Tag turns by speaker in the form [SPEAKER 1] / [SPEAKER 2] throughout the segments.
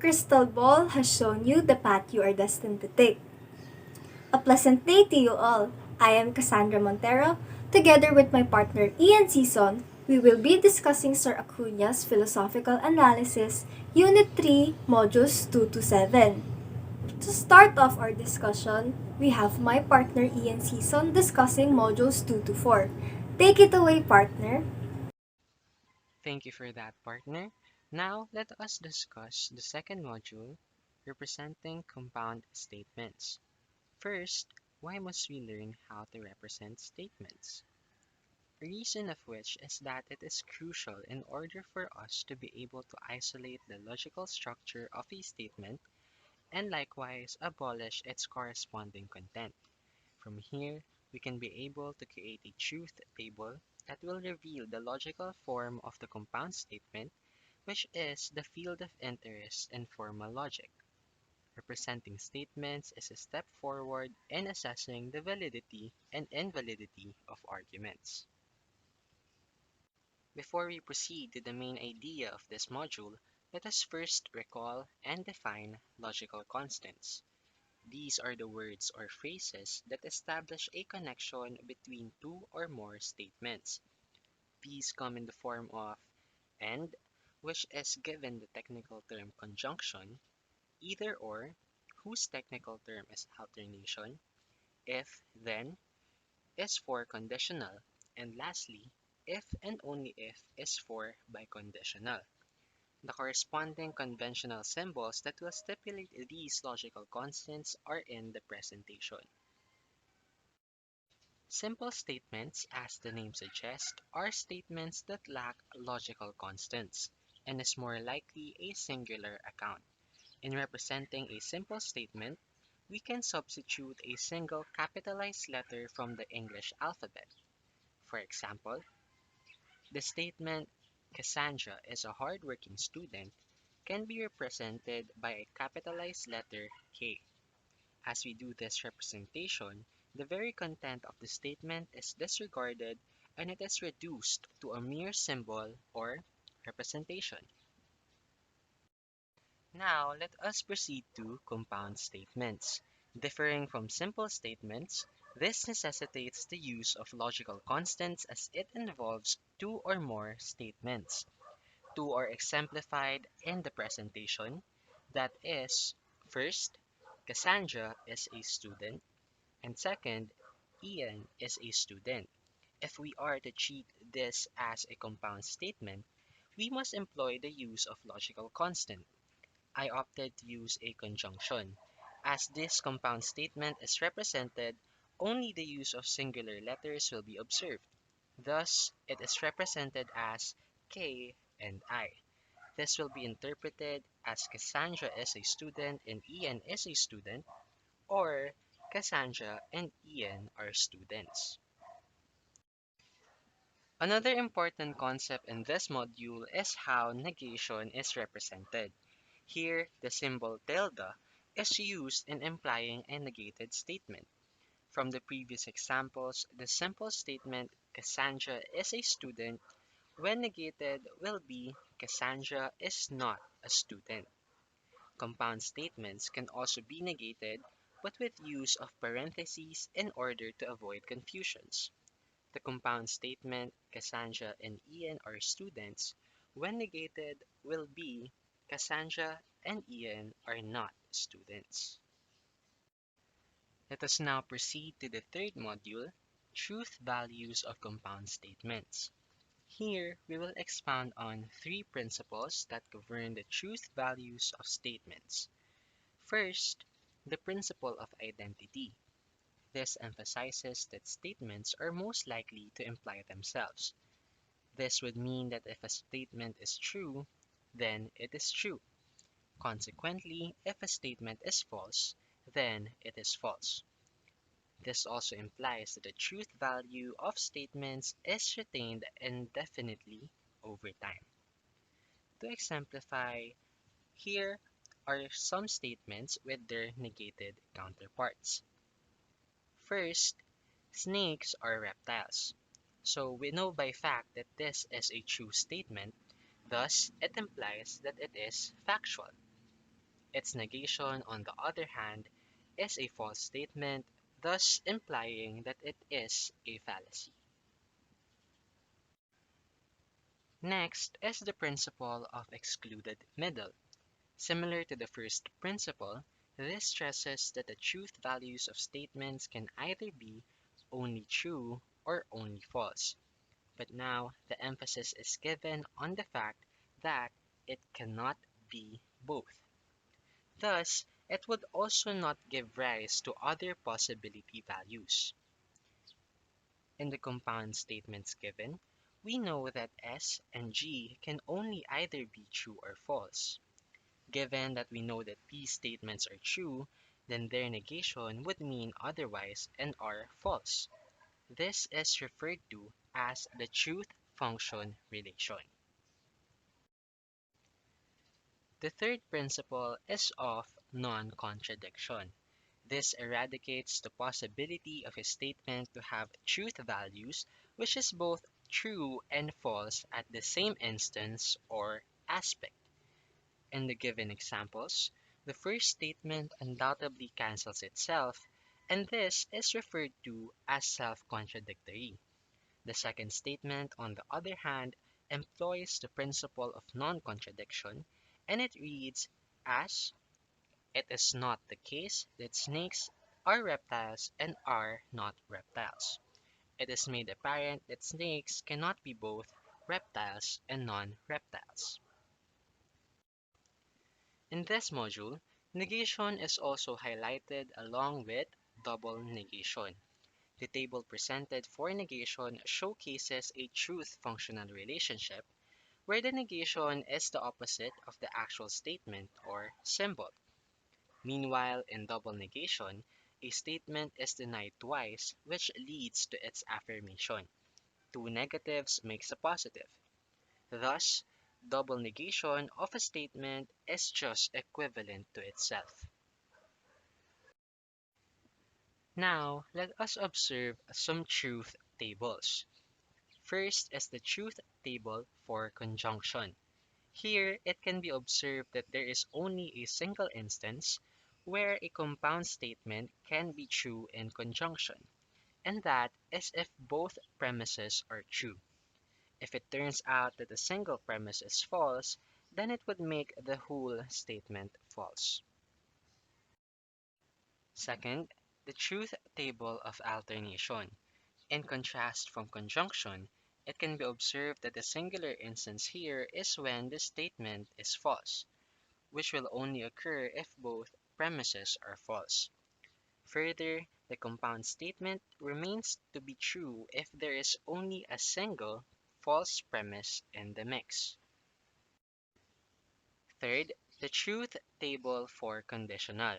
[SPEAKER 1] crystal ball has shown you the path you are destined to take. A pleasant day to you all. I am Kassandra Montero. Together with my partner Ian Sison, we will be discussing Sir Acuña's Philosophical Analysis, Unit 3, Modules 2 to 7. To start off our discussion, we have my partner Ian Sison discussing Modules 2 to 4. Take it away, partner.
[SPEAKER 2] Thank you for that, partner. Now, let us discuss the second module, representing compound statements. First, why must we learn how to represent statements? A reason of which is that it is crucial in order for us to be able to isolate the logical structure of a statement and likewise abolish its corresponding content. From here, we can be able to create a truth table that will reveal the logical form of the compound statement, which is the field of interest in formal logic. Representing statements is a step forward in assessing the validity and invalidity of arguments. Before we proceed to the main idea of this module, let us first recall and define logical constants. These are the words or phrases that establish a connection between two or more statements. These come in the form of and, which is given the technical term conjunction, either or, whose technical term is alternation, if then is for conditional, and lastly, if and only if is for biconditional. The corresponding conventional symbols that will stipulate these logical constants are in the presentation. Simple statements, as the name suggests, are statements that lack logical constants and is more likely a singular account. In representing a simple statement, we can substitute a single capitalized letter from the English alphabet. For example, the statement, Cassandra is a hardworking student, can be represented by a capitalized letter K. As we do this representation, the very content of the statement is disregarded and it is reduced to a mere symbol or representation. Now, let us proceed to compound statements. Differing from simple statements, this necessitates the use of logical constants as it involves two or more statements. Two are exemplified in the presentation. That is, first, Cassandra is a student, and second, Ian is a student. If we are to treat this as a compound statement, we must employ the use of logical constant. I opted to use a conjunction. As this compound statement is represented, only the use of singular letters will be observed. Thus, it is represented as K and I. This will be interpreted as Cassandra is a student and Ian is a student, or Cassandra and Ian are students. Another important concept in this module is how negation is represented. Here, the symbol tilde is used in implying a negated statement. From the previous examples, the simple statement Cassandra is a student, when negated, will be Cassandra is not a student. Compound statements can also be negated, but with use of parentheses in order to avoid confusions. The compound statement Cassandra and Ian are students, when negated, will be Cassandra and Ian are not students. Let us now proceed to the third module, Truth Values of Compound Statements. Here, we will expound on three principles that govern the truth values of statements. First, the principle of identity. This emphasizes that statements are most likely to imply themselves. This would mean that if a statement is true, then it is true. Consequently, if a statement is false, then it is false. This also implies that the truth value of statements is retained indefinitely over time. To exemplify, here are some statements with their negated counterparts. First, snakes are reptiles. So we know by fact that this is a true statement, thus it implies that it is factual. Its negation, on the other hand, is a false statement, thus implying that it is a fallacy. Next is the principle of excluded middle. Similar to the first principle, this stresses that the truth values of statements can either be only true or only false. But now the emphasis is given on the fact that it cannot be both. Thus, it would also not give rise to other possibility values. In the compound statements given, we know that S and G can only either be true or false. Given that we know that these statements are true, then their negation would mean otherwise and are false. This is referred to as the truth function relation. The third principle is of non-contradiction. This eradicates the possibility of a statement to have truth values which is both true and false at the same instance or aspect. In the given examples, the first statement undoubtedly cancels itself, and this is referred to as self-contradictory. The second statement, on the other hand, employs the principle of non-contradiction, and it reads as, "It is not the case that snakes are reptiles and are not reptiles. It is made apparent that snakes cannot be both reptiles and non-reptiles." In this module, negation is also highlighted along with double negation. The table presented for negation showcases a truth functional relationship where the negation is the opposite of the actual statement or symbol. Meanwhile, in double negation, a statement is denied twice, which leads to its affirmation. Two negatives makes a positive. Thus, double negation of a statement is just equivalent to itself. Now, let us observe some truth tables. First is the truth table for conjunction. Here, it can be observed that there is only a single instance where a compound statement can be true in conjunction, and that is if both premises are true. If it turns out that a single premise is false, then it would make the whole statement false. Second, the truth table of alternation. In contrast from conjunction, it can be observed that the singular instance here is when the statement is false, which will only occur if both premises are false. Further, the compound statement remains to be true if there is only a single false premise in the mix. Third, the truth table for conditional.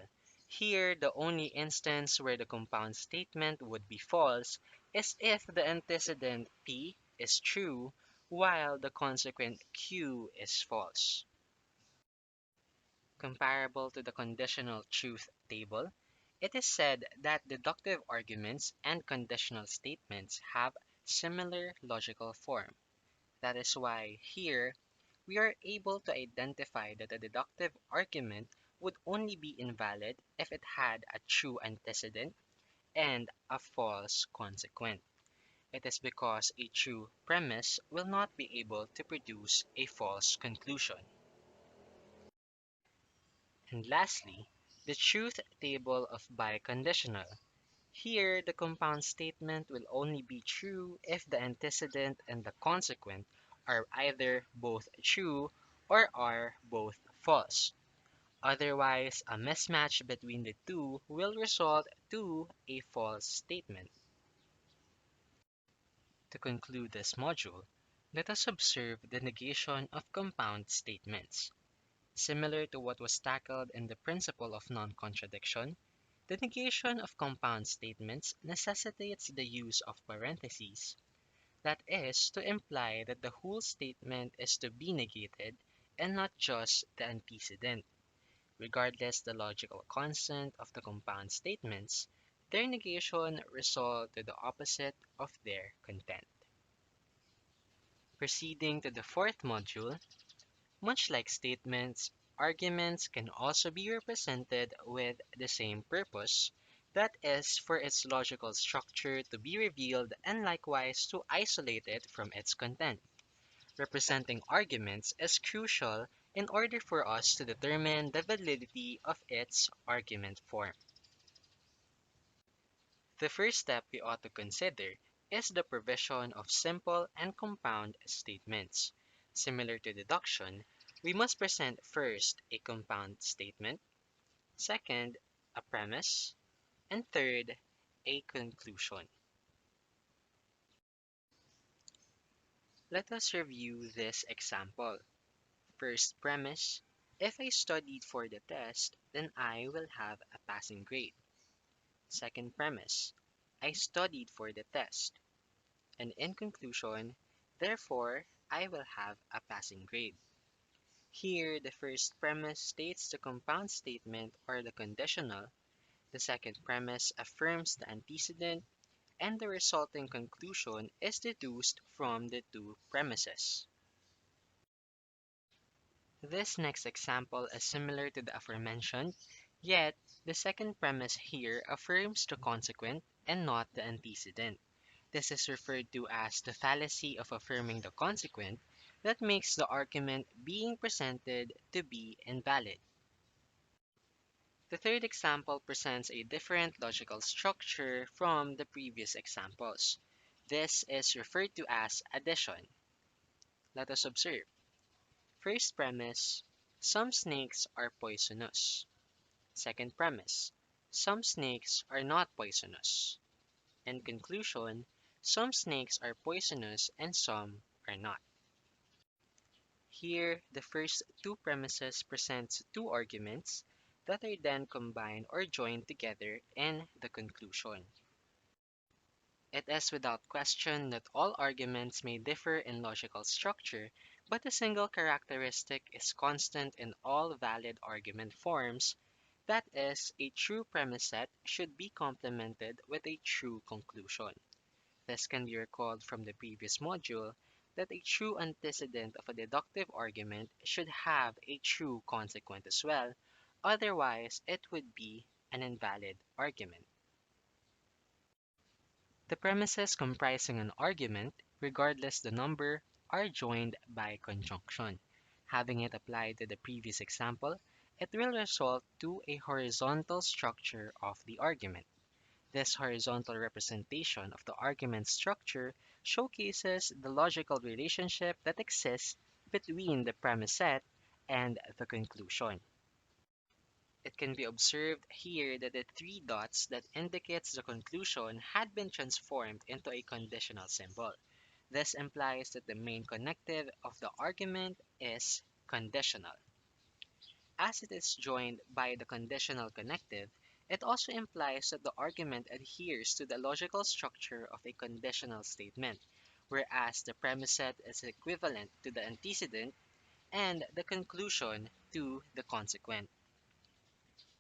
[SPEAKER 2] Here, the only instance where the compound statement would be false is if the antecedent P is true while the consequent Q is false. Comparable to the conditional truth table, it is said that deductive arguments and conditional statements have similar logical form. That is why here we are able to identify that a deductive argument would only be invalid if it had a true antecedent and a false consequent. It is because a true premise will not be able to produce a false conclusion. And lastly, the truth table of biconditional. Here, the compound statement will only be true if the antecedent and the consequent are either both true or are both false. Otherwise, a mismatch between the two will result to a false statement. To conclude this module, let us observe the negation of compound statements. Similar to what was tackled in the principle of non-contradiction, the negation of compound statements necessitates the use of parentheses. That is, to imply that the whole statement is to be negated and not just the antecedent. Regardless the logical constant of the compound statements, their negation result to the opposite of their content. Proceeding to the fourth module, much like statements, Arguments can also be represented with the same purpose, that is, for its logical structure to be revealed and likewise to isolate it from its content. Representing arguments is crucial in order for us to determine the validity of its argument form. The first step we ought to consider is the provision of simple and compound statements. Similar to deduction, we must present first a compound statement, second, a premise, and third, a conclusion. Let us review this example. First premise: if I studied for the test, then I will have a passing grade. Second premise: I studied for the test. And in conclusion, therefore, I will have a passing grade. Here, the first premise states the compound statement or the conditional, the second premise affirms the antecedent, and the resulting conclusion is deduced from the two premises. This next example is similar to the aforementioned, yet the second premise here affirms the consequent and not the antecedent. This is referred to as the fallacy of affirming the consequent that makes the argument being presented to be invalid. The third example presents a different logical structure from the previous examples. This is referred to as addition. Let us observe. First premise: some snakes are poisonous. Second premise: some snakes are not poisonous. In conclusion, some snakes are poisonous and some are not. Here, the first two premises present two arguments that are then combined or joined together in the conclusion. It is without question that all arguments may differ in logical structure, but a single characteristic is constant in all valid argument forms, that is, a true premise set should be complemented with a true conclusion. This can be recalled from the previous module that a true antecedent of a deductive argument should have a true consequent as well, otherwise it would be an invalid argument. The premises comprising an argument, regardless the number, are joined by conjunction. Having it applied to the previous example, it will result to a horizontal structure of the argument. This horizontal representation of the argument structure showcases the logical relationship that exists between the premise set and the conclusion. It can be observed here that the three dots that indicates the conclusion had been transformed into a conditional symbol. This implies that the main connective of the argument is conditional. As it is joined by the conditional connective, it also implies that the argument adheres to the logical structure of a conditional statement, whereas the premise set is equivalent to the antecedent and the conclusion to the consequent.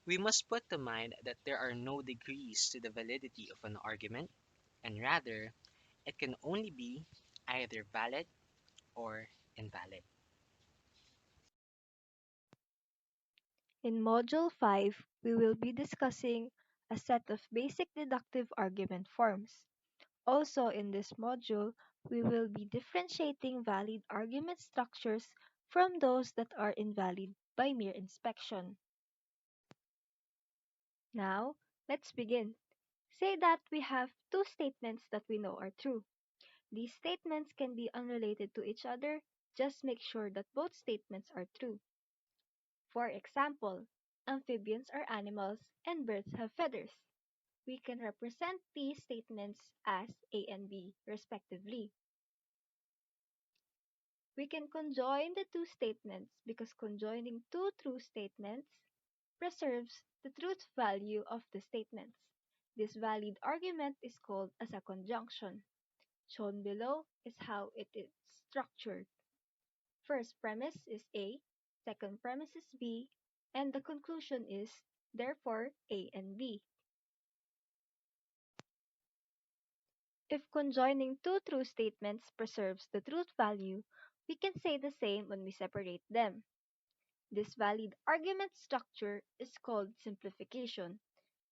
[SPEAKER 2] We must put to mind that there are no degrees to the validity of an argument, and rather, it can only be either valid or invalid.
[SPEAKER 1] In Module 5, we will be discussing a set of basic deductive argument forms. Also in this module, we will be differentiating valid argument structures from those that are invalid by mere inspection. Now, let's begin. Say that we have two statements that we know are true. These statements can be unrelated to each other, just make sure that both statements are true. For example, amphibians are animals and birds have feathers. We can represent these statements as A and B, respectively. We can conjoin the two statements because conjoining two true statements preserves the truth value of the statements. This valid argument is called as a conjunction. Shown below is how it is structured. First premise is A, second premise is B, and the conclusion is therefore A and B. If conjoining two true statements preserves the truth value, we can say the same when we separate them.
[SPEAKER 3] This valid argument structure is called simplification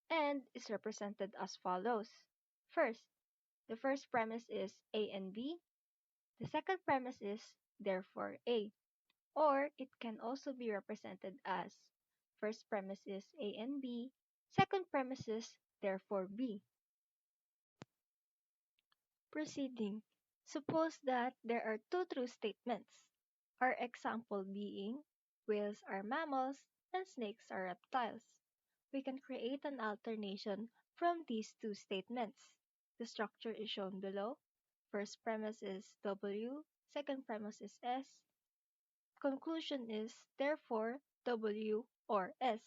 [SPEAKER 3] and is represented as follows. First, the first premise is A and B. The second premise is therefore A, or it can also be represented as first premise is A and B, second premise is therefore B. Proceeding, suppose that there are two true statements. Our example being whales are mammals and snakes are reptiles. We can create an alternation from these two statements. The structure is shown below. First premise is W, second premise is S. Conclusion is therefore W or S.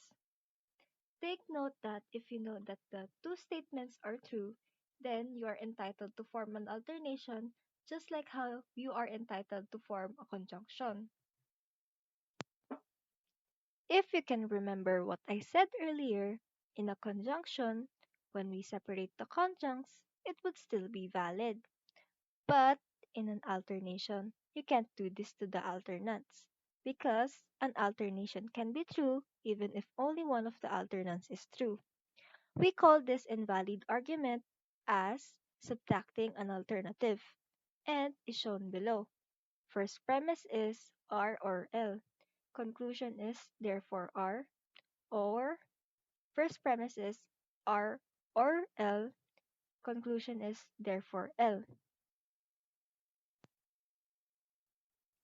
[SPEAKER 3] Take note that if you know that the two statements are true, then you are entitled to form an alternation just like how you are entitled to form a conjunction. If you can remember what I said earlier, in a conjunction, when we separate the conjuncts, it would still be valid. But in an alternation, you can't do this to the alternants because an alternation can be true even if only one of the alternants is true. We call this invalid argument as subtracting an alternative and is shown below. First premise is R or L. Conclusion is therefore R, or first premise is R or L. Conclusion is therefore L.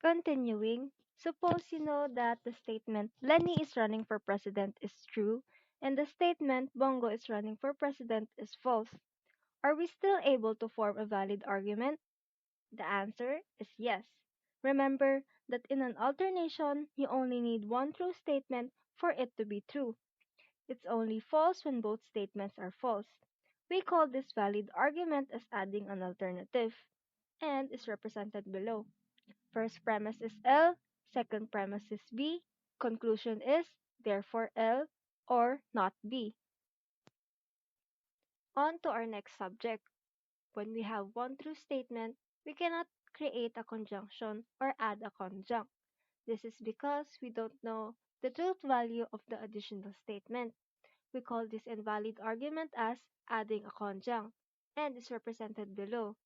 [SPEAKER 3] Continuing, suppose you know that the statement Lenny is running for president is true and the statement Bongo is running for president is false. Are we still able to form a valid argument? The answer is yes. Remember that in an alternation, you only need one true statement for it to be true. It's only false when both statements are false. We call this valid argument as adding an alternative, and is represented below. First premise is L, second premise is B, conclusion is therefore L or not B. On to our next subject. When we have one true statement, we cannot create a conjunction or add a conjunct. This is because we don't know the truth value of the additional statement. We call this invalid argument as adding a conjunct and is represented below.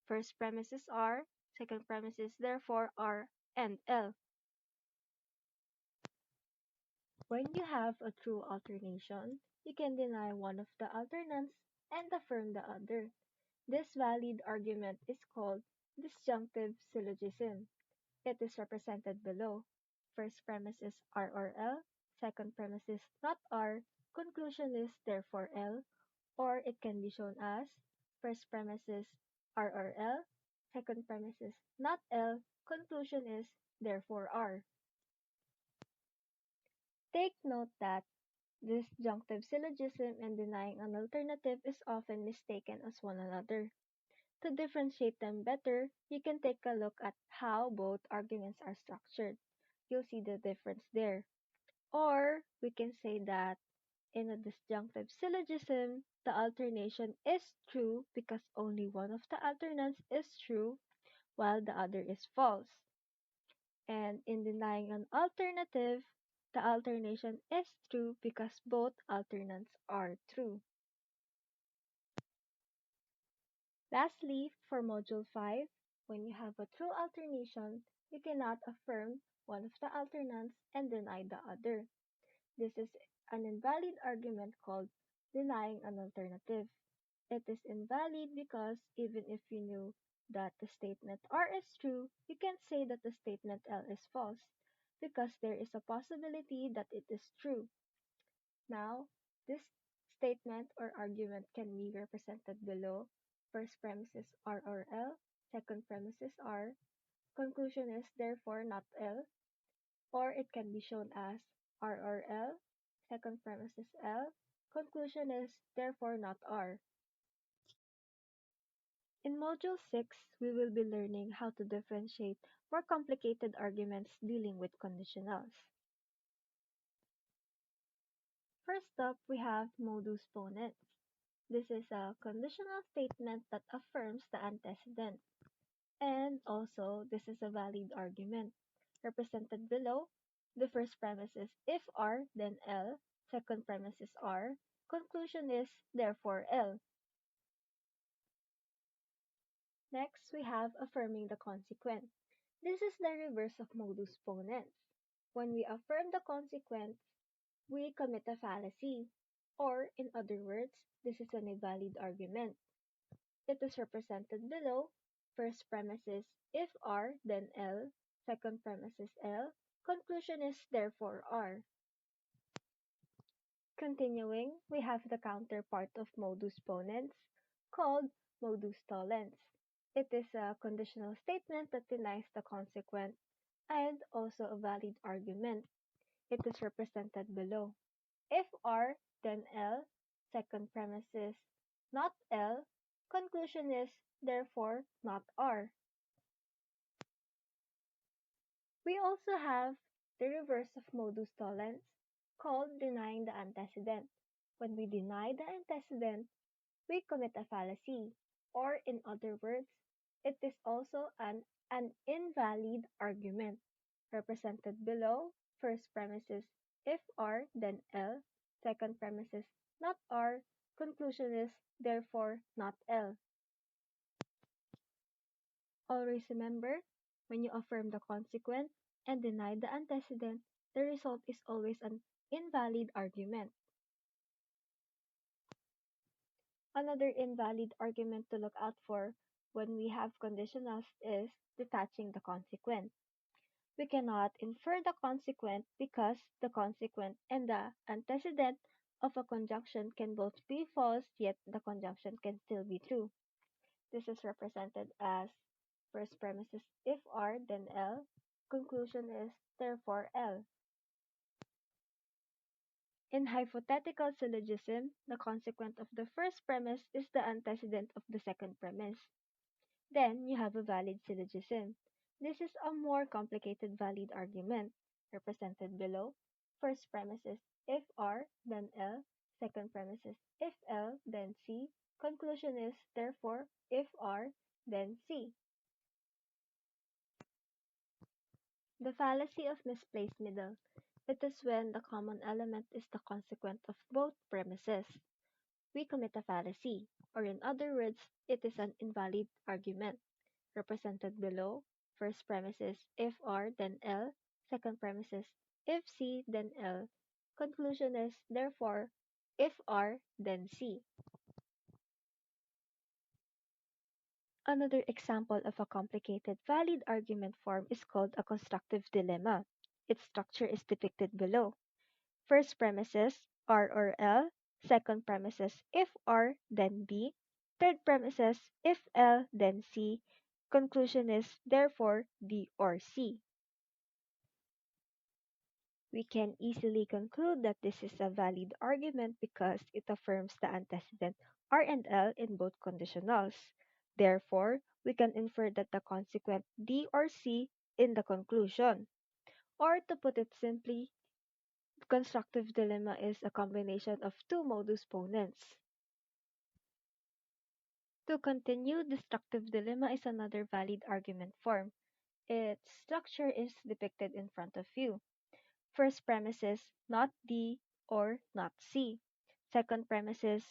[SPEAKER 3] First premise is R, second premise is therefore R and L. When you have a true alternation, you can deny one of the alternants and affirm the other. This valid argument is called disjunctive syllogism. It is represented below. First premise is R or L, second premise is not R, conclusion is therefore L, or it can be shown as first premise is R or L, second premise is not L, conclusion is therefore R. Take note that disjunctive syllogism and denying an alternative is often mistaken as one another. To differentiate them better, you can take a look at how both arguments are structured. You'll see the difference there. Or we can say that in a disjunctive syllogism, the alternation is true because only one of the alternants is true while the other is false. And in denying an alternative, the alternation is true because both alternants are true. Lastly, for Module 5, when you have a true alternation, you cannot affirm one of the alternants and deny the other. This is an invalid argument called denying an alternative. It is invalid because even if you knew that the statement R is true, you can't say that the statement L is false because there is a possibility that it is true. Now, this statement or argument can be represented below. First premise is R or L, second premise is R, conclusion is therefore not L, or it can be shown as R or L, second premise is L, conclusion is therefore not R. In Module 6, we will be learning how to differentiate more complicated arguments dealing with conditionals. First up, we have modus ponens. This is a conditional statement that affirms the antecedent. And also, this is a valid argument, represented below. The first premise is if R, then L. Second premise is R. Conclusion is therefore L. Next, we have affirming the consequent. This is the reverse of modus ponens. When we affirm the consequent, we commit a fallacy, or in other words, this is an invalid argument. It is represented below. First premise is if R, then L. Second premise is L. Conclusion is therefore R. Continuing, we have the counterpart of modus ponens, called modus tollens. It is a conditional statement that denies the consequent and also a valid argument. It is represented below. If R, then L. Second premise is not L. Conclusion is therefore not R. We also have the reverse of modus tollens, called denying the antecedent. When we deny the antecedent, we commit a fallacy, or in other words, it is also an invalid argument. Represented below, first premise is if R, then L. Second premise is not R. Conclusion is therefore not L. Always remember, when you affirm the consequent and deny the antecedent, the result is always an invalid argument. Another invalid argument to look out for when we have conditionals is detaching the consequent. We cannot infer the consequent because the consequent and the antecedent of a conjunction can both be false, yet the conjunction can still be true. This is represented as first premise is if R, then L. Conclusion is therefore L. In hypothetical syllogism, the consequent of the first premise is the antecedent of the second premise. Then you have a valid syllogism. This is a more complicated valid argument, represented below. First premise is if R, then L. Second premise is if L, then C. Conclusion is therefore if R, then C. The fallacy of misplaced middle. It is when the common element is the consequent of both premises. We commit a fallacy, or in other words, it is an invalid argument. Represented below, first premise is if R, then L. Second premise is if C, then L. Conclusion is therefore if R, then C. Another example of a complicated valid argument form is called a constructive dilemma. Its structure is depicted below. First premises R or L. Second premises if R, then B. Third premises if L, then C. Conclusion is therefore D or C. We can easily conclude that this is a valid argument because it affirms the antecedent R and L in both conditionals. Therefore, we can infer that the consequent D or C in the conclusion. Or to put it simply, constructive dilemma is a combination of two modus ponens. To continue, destructive dilemma is another valid argument form. Its structure is depicted in front of you. First premise is not D or not C. Second premise is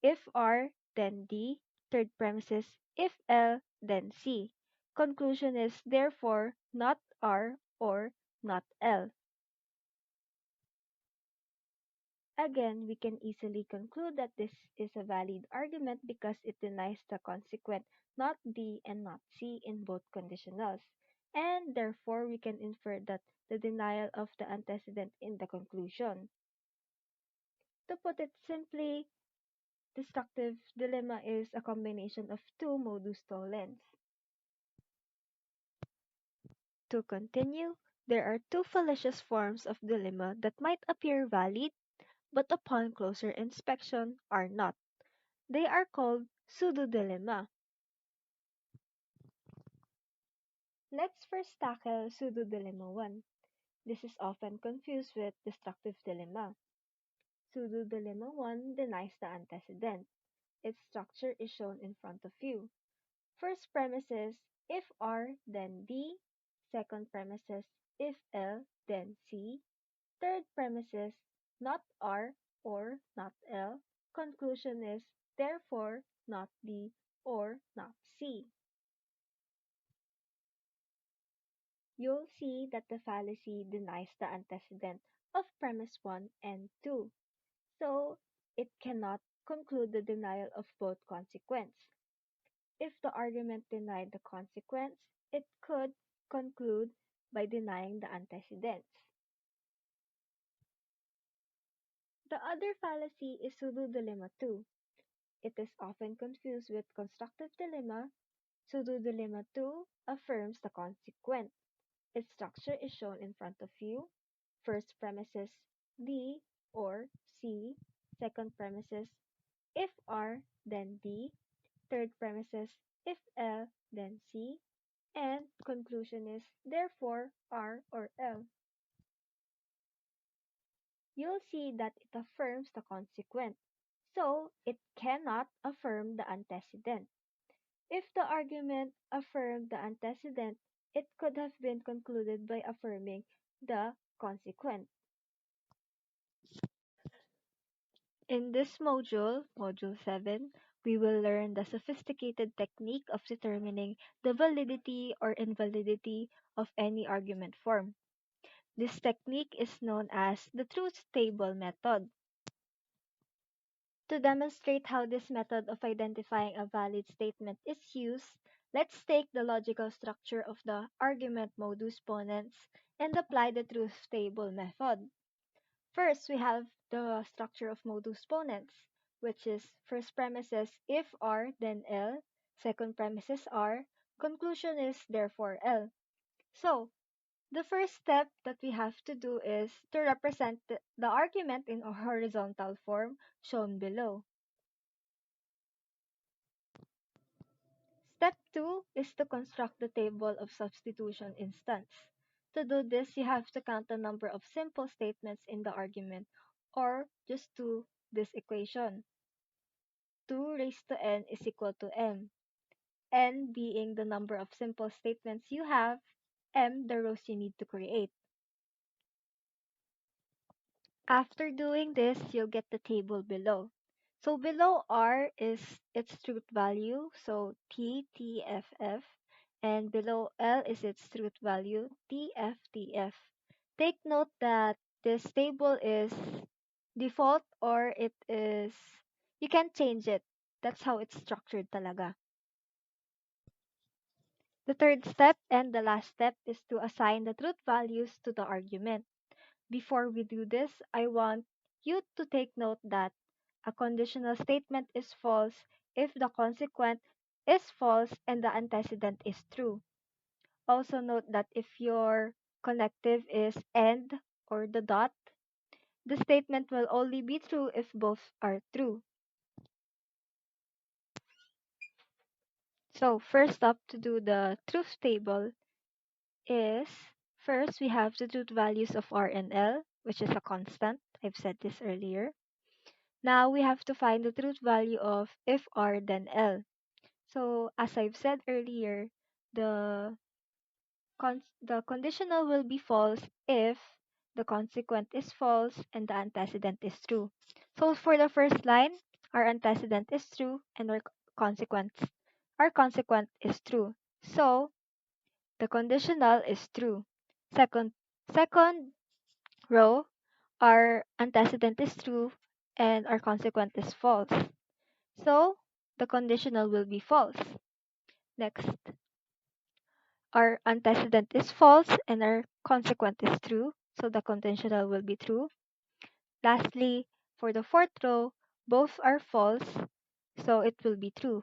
[SPEAKER 3] if R, then D. Third premise is if L, then C. Conclusion is therefore not R or not L. Again, we can easily conclude that this is a valid argument because it denies the consequent not D and not C in both conditionals, and therefore we can infer that the denial of the antecedent in the conclusion. To put it simply, destructive dilemma is a combination of two modus tollens. To continue, there are two fallacious forms of dilemma that might appear valid, but upon closer inspection are not. They are called pseudo-dilemma. Let's first tackle pseudo-dilemma 1. This is often confused with destructive dilemma. Pseudo-dilemma 1 denies the antecedent. Its structure is shown in front of you. First premise is if R, then D. Second premise is if L, then C. Third premise is not R or not L. Conclusion is therefore not D or not C. You'll see that the fallacy denies the antecedent of premise 1 and 2, so it cannot conclude the denial of both consequence. If the argument denied the consequence, it could conclude by denying the antecedents. The other fallacy is pseudo dilemma 2. It is often confused with constructive dilemma. Pseudo dilemma 2 affirms the consequent. Its structure is shown in front of you. First premises D or C. Second premises if R, then D. Third premises if L, then C. And conclusion is therefore R or L. You'll see that it affirms the consequent, so it cannot affirm the antecedent. If the argument affirmed the antecedent, it could have been concluded by affirming the consequent. In this module, Module 7, we will learn the sophisticated technique of determining the validity or invalidity of any argument form. This technique is known as the truth table method. To demonstrate how this method of identifying a valid statement is used, let's take the logical structure of the argument modus ponens and apply the truth table method. First, we have the structure of modus ponens, which is first premises if R, then L, second premises R, conclusion is therefore L. So, the first step that we have to do is to represent the argument in a horizontal form shown below. Step 2 is to construct the table of substitution instance. To do this, you have to count the number of simple statements in the argument, or just do this equation. 2 raised to n is equal to m. N being the number of simple statements you have, m the rows you need to create. After doing this, you'll get the table below. So below R is its truth value, so T, T, F, F. And below L is its truth value, T, F, T, F. Take note that this table is default or you can change it. That's how it's structured talaga. The third step and the last step is to assign the truth values to the argument. Before we do this, I want you to take note that a conditional statement is false if the consequent is false and the antecedent is true. Also note that if your connective is and or the dot, the statement will only be true if both are true. So first up to do the truth table is first we have the truth values of R and L, which is a constant. I've said this earlier. Now we have to find the truth value of if R then L. So as I've said earlier, the the conditional will be false if the consequent is false and the antecedent is true. So for the first line, our antecedent is true and our consequent is true. So the conditional is true. Second row, our antecedent is true and our consequent is false. So the conditional will be false. Next, our antecedent is false and our consequent is true. So the conditional will be true. Lastly, for the fourth row, both are false. So it will be true.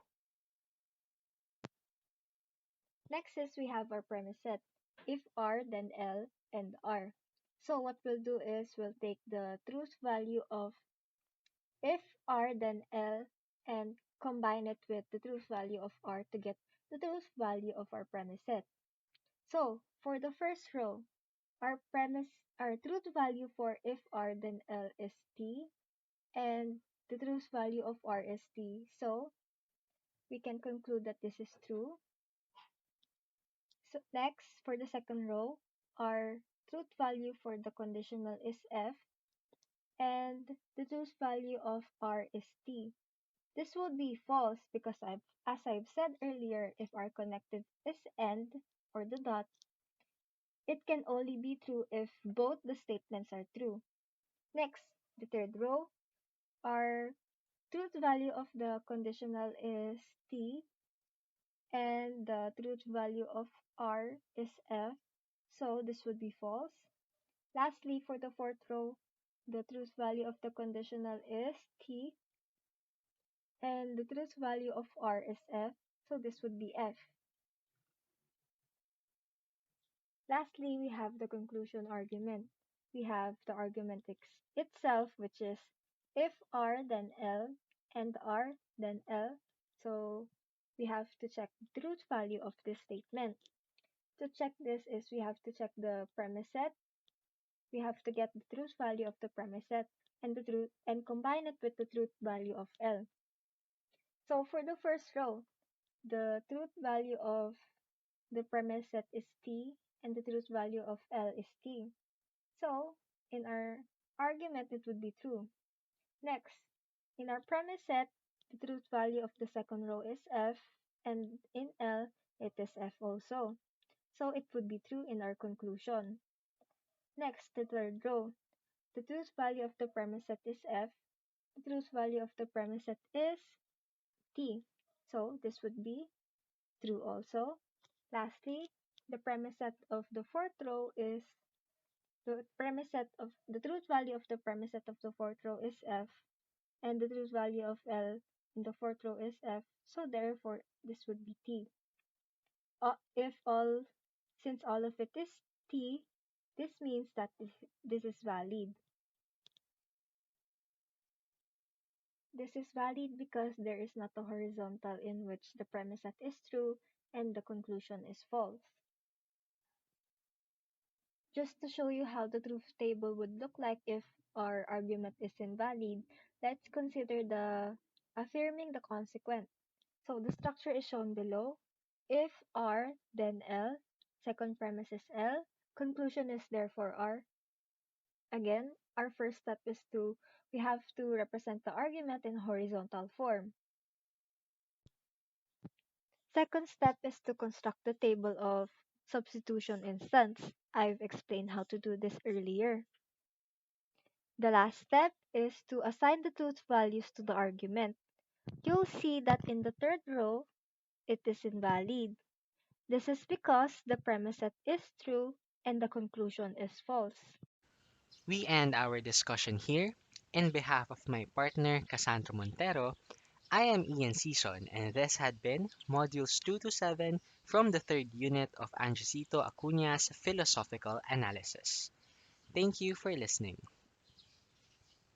[SPEAKER 3] Next is we have our premise set. If R, then L and R. So what we'll do is we'll take the truth value of if R, then L and combine it with the truth value of R to get the truth value of our premise set. So for the first row, our truth value for if R, then L is T and the truth value of R is T. So we can conclude that this is true. So next, for the second row, our truth value for the conditional is f, and the truth value of r is t. This would be false because as I've said earlier, if our connective is and or the dot, it can only be true if both the statements are true. Next, the third row, our truth value of the conditional is t, and the truth value of r is f, so this would be false. Lastly, for the fourth row, the truth value of the conditional is t, and the truth value of r is f, so this would be f. Lastly, we have the conclusion argument. We have the argument itself, which is if R then L and R then L. So we have to check the truth value of this statement. To check this is we have to check the premise set. We have to get the truth value of the premise set and combine it with the truth value of L. So for the first row, the truth value of the premise set is T and the truth value of L is T. So, in our argument, it would be true. Next, in our premise set, the truth value of the second row is F, and in L, it is F also. So, it would be true in our conclusion. Next, the third row. The truth value of the premise set is F. The truth value of the premise set is T. So, this would be true also. Lastly, the premise set of the fourth row is the truth value of the premise set of the fourth row is f, and the truth value of L in the fourth row is f, so therefore this would be t. If all Since all of it is t, this means that this is valid. This is valid because there is not a horizontal in which the premise set is true and the conclusion is false. Just to show you how the truth table would look like if our argument is invalid, let's consider the affirming the consequent. So the structure is shown below. If R, then L. Second premise is L. Conclusion is therefore R. Again, our first step is we have to represent the argument in horizontal form. Second step is to construct the table of substitution instance. I've explained how to do this earlier. The last step is to assign the truth values to the argument. You'll see that in the third row, it is invalid. This is because the premise set is true and the conclusion is false.
[SPEAKER 2] We end our discussion here. In behalf of my partner, Cassandra Montero, I am Ian Sison, and this had been Modules 2 to 7 from the third unit of Andresito Acuña's Philosophical Analysis. Thank you for listening.